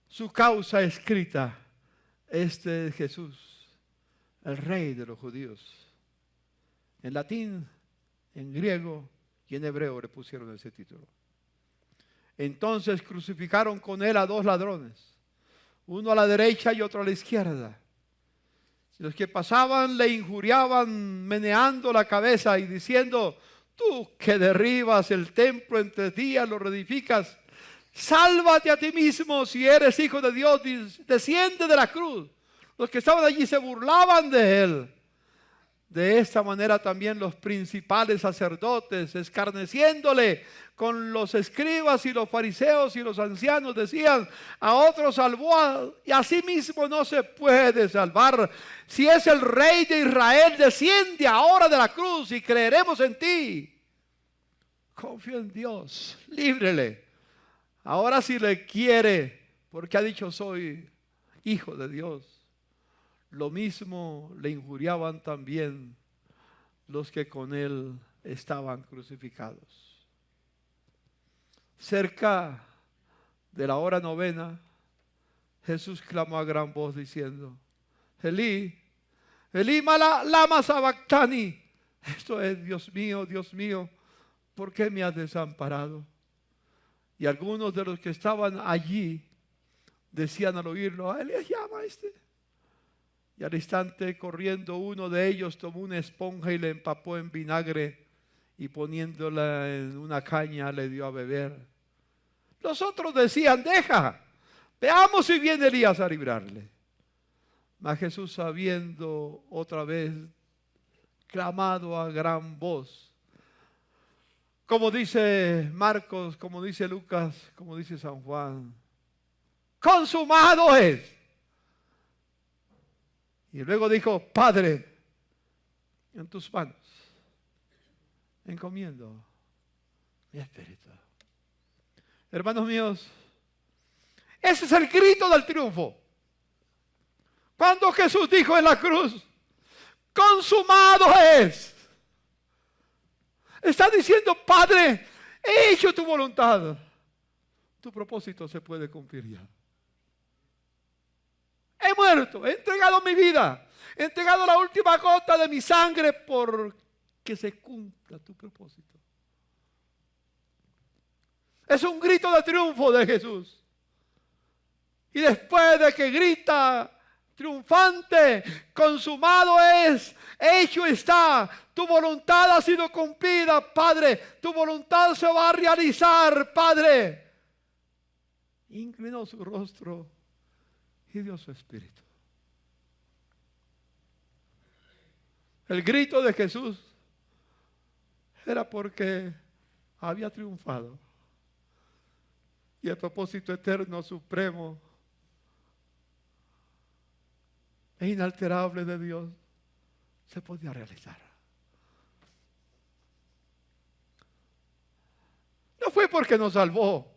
su causa escrita: este es Jesús, el Rey de los judíos. En latín, en griego y en hebreo le pusieron ese título. Entonces crucificaron con él a dos ladrones, uno a la derecha y otro a la izquierda. Los que pasaban le injuriaban meneando la cabeza y diciendo: tú que derribas el templo en 3 días lo reedificas, sálvate a ti mismo si eres hijo de Dios, desciende de la cruz. Los que estaban allí se burlaban de él. De esta manera también los principales sacerdotes, escarneciéndole con los escribas y los fariseos y los ancianos, decían: a otro salvó y a sí mismo no se puede salvar. Si es el Rey de Israel, desciende ahora de la cruz y creeremos en ti. Confío en Dios, líbrele. Ahora si le quiere, porque ha dicho: soy hijo de Dios. Lo mismo le injuriaban también los que con él estaban crucificados. Cerca de la hora 9, Jesús clamó a gran voz diciendo: Elí, Elí lama sabactani. Esto es: Dios mío, ¿por qué me has desamparado? Y algunos de los que estaban allí decían al oírlo: a él le llama este. Y al instante, corriendo, uno de ellos tomó una esponja y le empapó en vinagre y poniéndola en una caña le dio a beber. Los otros decían: deja, veamos si viene Elías a librarle. Mas Jesús, habiendo otra vez clamado a gran voz, como dice Marcos, como dice Lucas, como dice San Juan: consumado es. Y luego dijo: Padre, en tus manos encomiendo mi espíritu. Hermanos míos, ese es el grito del triunfo. Cuando Jesús dijo en la cruz: consumado es. Está diciendo: Padre, he hecho tu voluntad. Tu propósito se puede cumplir ya. He muerto, he entregado mi vida, he entregado la última gota de mi sangre por que se cumpla tu propósito. Es un grito de triunfo de Jesús. Y después de que grita triunfante: consumado es, hecho está, tu voluntad ha sido cumplida, Padre, tu voluntad se va a realizar, Padre. Inclinó su rostro y dio su espíritu. El grito de Jesús era porque había triunfado. Y el propósito eterno, supremo e inalterable de Dios se podía realizar. No fue porque nos salvó.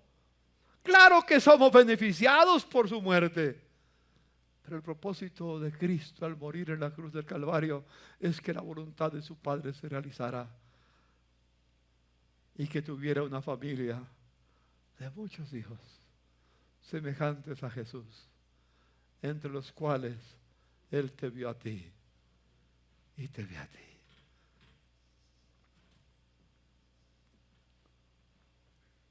Claro que somos beneficiados por su muerte. Pero el propósito de Cristo al morir en la cruz del Calvario es que la voluntad de su Padre se realizara y que tuviera una familia de muchos hijos semejantes a Jesús, entre los cuales Él te vio a ti y te vio a ti.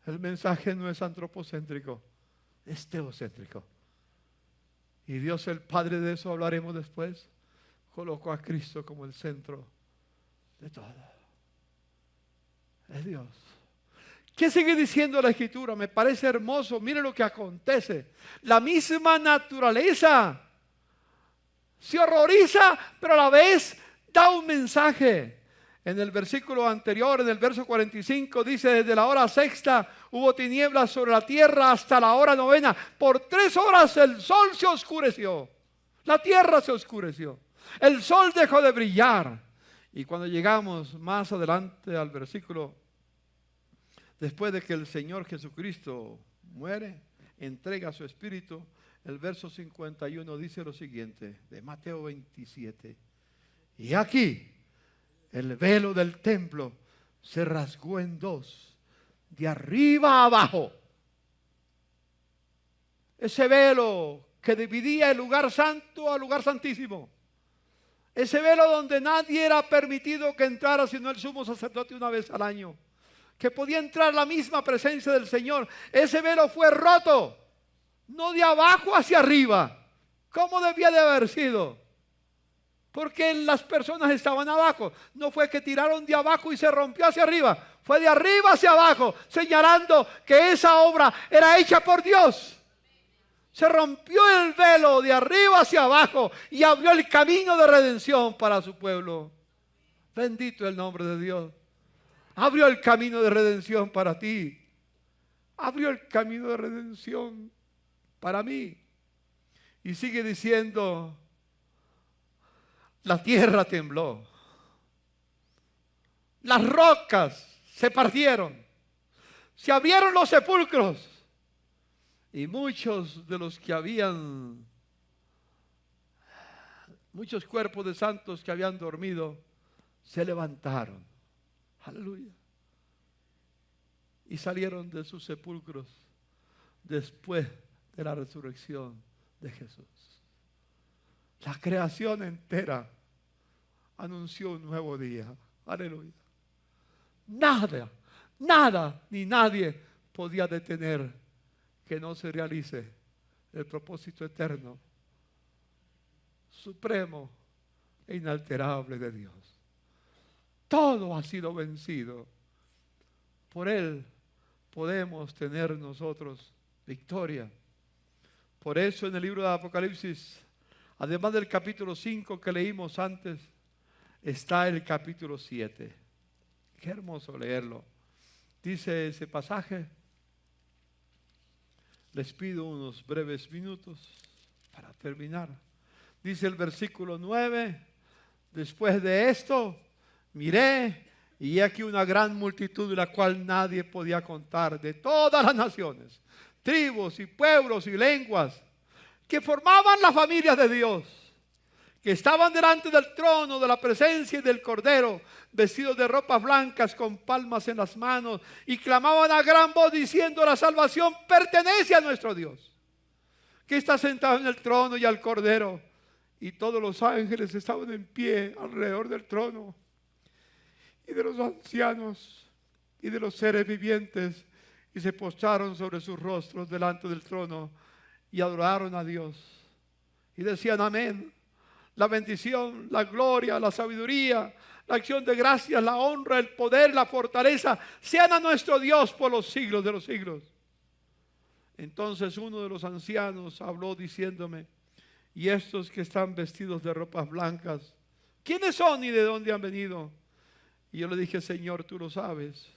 El mensaje no es antropocéntrico, es teocéntrico. Y Dios el Padre, de eso hablaremos después, colocó a Cristo como el centro de todo. Es Dios. ¿Qué sigue diciendo la Escritura? Me parece hermoso. Mire lo que acontece. La misma naturaleza se horroriza, pero a la vez da un mensaje. En el versículo anterior, en el verso 45, dice: desde la hora sexta hubo tinieblas sobre la tierra hasta la hora novena. Por 3 horas el sol se oscureció. La tierra se oscureció. El sol dejó de brillar. Y cuando llegamos más adelante al versículo, después de que el Señor Jesucristo muere, entrega su espíritu, el verso 51 dice lo siguiente, de Mateo 27. Y aquí el velo del templo se rasgó en 2, de arriba a abajo. Ese velo que dividía el lugar santo al lugar santísimo. Ese velo donde nadie era permitido que entrara sino el sumo sacerdote una vez al año, que podía entrar la misma presencia del Señor. Ese velo fue roto, no de abajo hacia arriba, como debía de haber sido. Porque las personas estaban abajo. No fue que tiraron de abajo y se rompió hacia arriba. Fue de arriba hacia abajo, señalando que esa obra era hecha por Dios. Se rompió el velo de arriba hacia abajo y abrió el camino de redención para su pueblo. Bendito el nombre de Dios. Abrió el camino de redención para ti. Abrió el camino de redención para mí. Y sigue diciendo: la tierra tembló, las rocas se partieron, se abrieron los sepulcros y muchos de los que habían, muchos cuerpos de santos que habían dormido, se levantaron. Aleluya. Y salieron de sus sepulcros después de la resurrección de Jesús. La creación entera anunció un nuevo día. Aleluya. Nada ni nadie podía detener que no se realice el propósito eterno, supremo e inalterable de Dios. Todo ha sido vencido. Por Él podemos tener nosotros victoria. Por eso en el libro de Apocalipsis, además del capítulo 5 que leímos antes, está el capítulo 7. Qué hermoso leerlo. Dice ese pasaje. Les pido unos breves minutos para terminar. Dice el versículo 9. Después de esto, miré y he aquí una gran multitud de la cual nadie podía contar, de todas las naciones, tribus y pueblos y lenguas, que formaban las familias de Dios, que estaban delante del trono de la presencia y del Cordero, vestidos de ropas blancas con palmas en las manos, y clamaban a gran voz diciendo: la salvación pertenece a nuestro Dios, que está sentado en el trono, y al Cordero. Y todos los ángeles estaban en pie alrededor del trono, y de los ancianos y de los seres vivientes, y se postraron sobre sus rostros delante del trono y adoraron a Dios y decían: amén. La bendición, la gloria, la sabiduría, la acción de gracias, la honra, el poder, la fortaleza sean a nuestro Dios por los siglos de los siglos. Entonces uno de los ancianos habló diciéndome: y estos que están vestidos de ropas blancas, ¿quiénes son y de dónde han venido? Y yo le dije, Señor, tú lo sabes.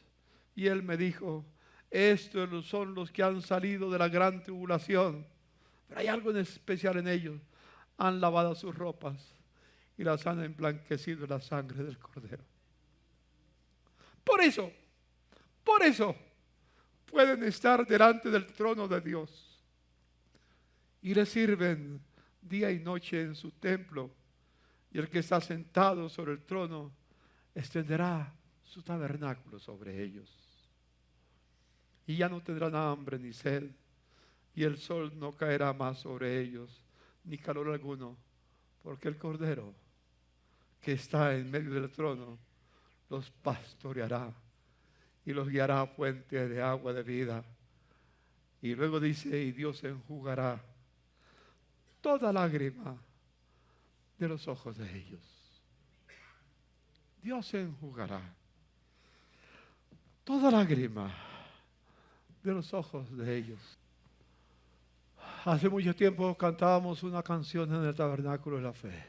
Y Él me dijo, estos son los que han salido de la gran tribulación. Pero hay algo en especial en ellos. Han lavado sus ropas y las han emblanquecido en la sangre del Cordero. Por eso pueden estar delante del trono de Dios y le sirven día y noche en su templo. Y el que está sentado sobre el trono extenderá su tabernáculo sobre ellos. Y ya no tendrán hambre ni sed, y el sol no caerá más sobre ellos, ni calor alguno, porque el Cordero que está en medio del trono los pastoreará y los guiará a fuente de agua de vida. Y luego dice, y Dios enjugará toda lágrima de los ojos de ellos. Dios enjugará toda lágrima de los ojos de ellos. Hace mucho tiempo cantábamos una canción en el Tabernáculo de la Fe.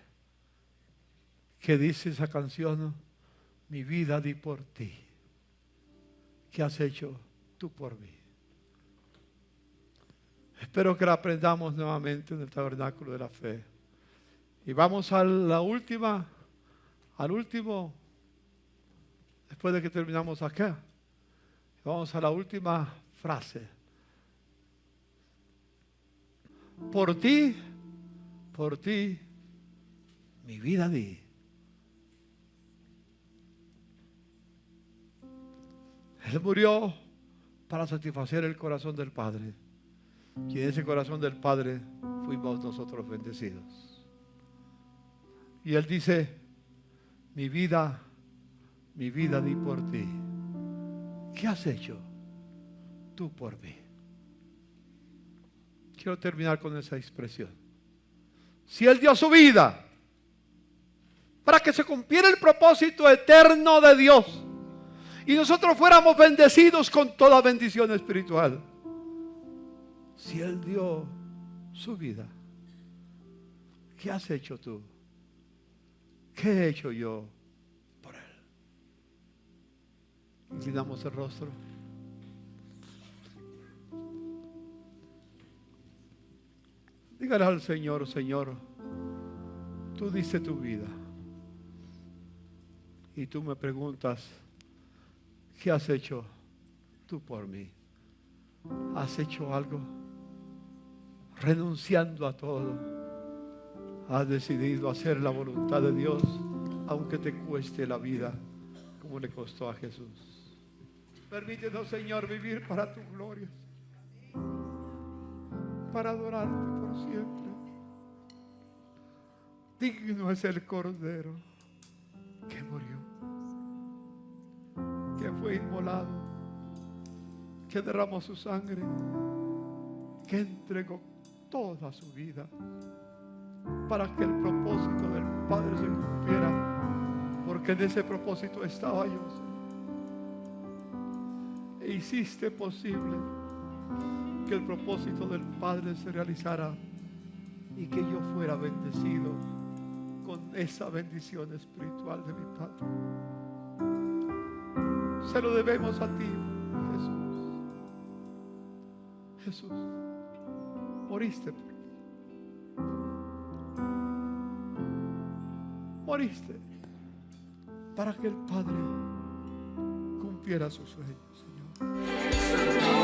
¿Qué dice esa canción? Mi vida di por ti. ¿Qué has hecho tú por mí? Espero que la aprendamos nuevamente en el Tabernáculo de la Fe. Y vamos a la última, al último, después de que terminamos acá, vamos a la última frase. Por ti, mi vida di. Él murió para satisfacer el corazón del Padre. Y en ese corazón del Padre fuimos nosotros bendecidos. Y Él dice, mi vida di por ti. ¿Qué has hecho tú por mí? Quiero terminar con esa expresión. Si Él dio su vida para que se cumpliera el propósito eterno de Dios y nosotros fuéramos bendecidos con toda bendición espiritual. Si Él dio su vida, ¿qué has hecho tú? ¿Qué he hecho yo por Él? Inclinamos el rostro. Dígale al Señor, Señor, tú diste tu vida. Y tú me preguntas, ¿qué has hecho tú por mí? ¿Has hecho algo? Renunciando a todo, has decidido hacer la voluntad de Dios, aunque te cueste la vida, como le costó a Jesús. Permítenos, Señor, vivir para tu gloria, para adorarte por siempre. Digno es el Cordero que murió, que fue inmolado, que derramó su sangre, que entregó toda su vida para que el propósito del Padre se cumpliera, porque en ese propósito estaba yo, Señor. E hiciste posible que el propósito del Padre se realizara y que yo fuera bendecido con esa bendición espiritual de mi Padre. Se lo debemos a ti, Jesús. Jesús, moriste por mí. Moriste para que el Padre cumpliera su sueño, Señor.